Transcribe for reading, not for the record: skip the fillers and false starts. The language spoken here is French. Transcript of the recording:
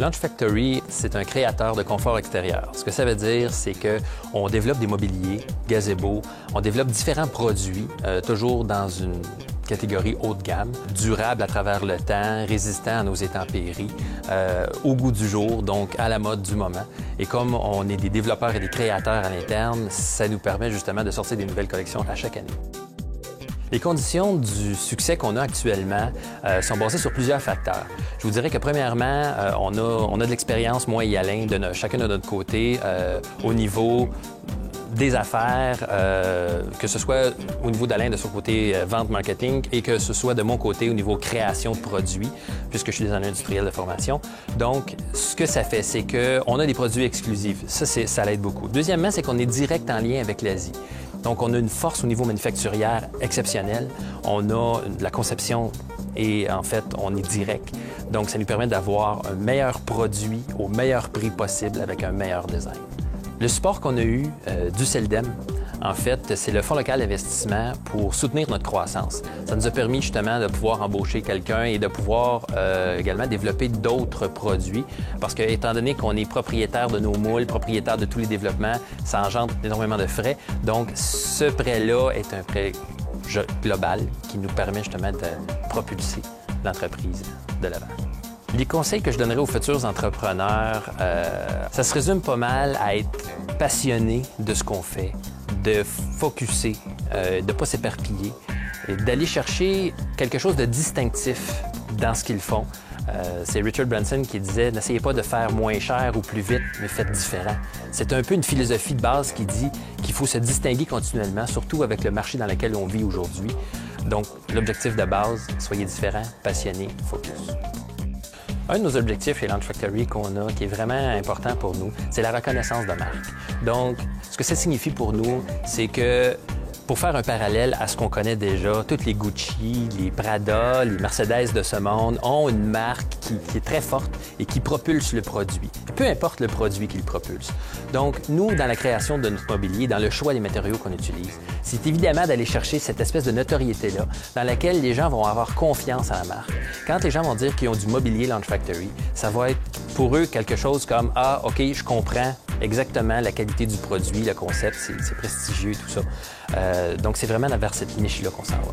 Launch Factory, c'est un créateur de confort extérieur. Ce que ça veut dire, c'est qu'on développe des mobiliers, gazebo, on développe différents produits, toujours dans une catégorie haut de gamme, durable à travers le temps, résistant à nos intempéries, au goût du jour, donc à la mode du moment. Et comme on est des développeurs et des créateurs à l'interne, ça nous permet justement de sortir des nouvelles collections à chaque année. Les conditions du succès qu'on a actuellement sont basées sur plusieurs facteurs. Je vous dirais que premièrement, on a de l'expérience, moi et Alain, chacun de notre côté, au niveau des affaires, que ce soit au niveau d'Alain de son côté vente marketing et que ce soit de mon côté au niveau création de produits, puisque je suis designer industriel de formation. Donc, ce que ça fait, c'est qu'on a des produits exclusifs. Ça l'aide beaucoup. Deuxièmement, c'est qu'on est direct en lien avec l'Asie. Donc, on a une force au niveau manufacturière exceptionnelle. On a de la conception et, en fait, on est direct. Donc, ça nous permet d'avoir un meilleur produit au meilleur prix possible avec un meilleur design. Le support qu'on a eu du CELDEM, en fait, c'est le Fonds local d'investissement pour soutenir notre croissance. Ça nous a permis justement de pouvoir embaucher quelqu'un et de pouvoir également développer d'autres produits parce que, étant donné qu'on est propriétaire de nos moules, propriétaire de tous les développements, ça engendre énormément de frais. Donc, ce prêt-là est un prêt global qui nous permet justement de propulser l'entreprise de l'avant. Les conseils que je donnerais aux futurs entrepreneurs, ça se résume pas mal à être passionné de ce qu'on fait, de focusser, de ne pas s'éparpiller, d'aller chercher quelque chose de distinctif dans ce qu'ils font. C'est Richard Branson qui disait « N'essayez pas de faire moins cher ou plus vite, mais faites différent ». C'est un peu une philosophie de base qui dit qu'il faut se distinguer continuellement, surtout avec le marché dans lequel on vit aujourd'hui. Donc, l'objectif de base, soyez différent, passionné, focus. Un de nos objectifs chez Launch Factory qu'on a, qui est vraiment important pour nous, c'est la reconnaissance de marque. Donc, ce que ça signifie pour nous, c'est que pour faire un parallèle à ce qu'on connaît déjà, toutes les Gucci, les Prada, les Mercedes de ce monde ont une marque qui est très forte et qui propulse le produit. Peu importe le produit qui le propulse. Donc, nous, dans la création de notre mobilier, dans le choix des matériaux qu'on utilise, c'est évidemment d'aller chercher cette espèce de notoriété-là, dans laquelle les gens vont avoir confiance à la marque. Quand les gens vont dire qu'ils ont du mobilier Launch Factory, ça va être pour eux quelque chose comme « Ah, OK, je comprends exactement la qualité du produit, le concept, c'est prestigieux et tout ça. » Donc, c'est vraiment vers cette niche-là qu'on s'en va.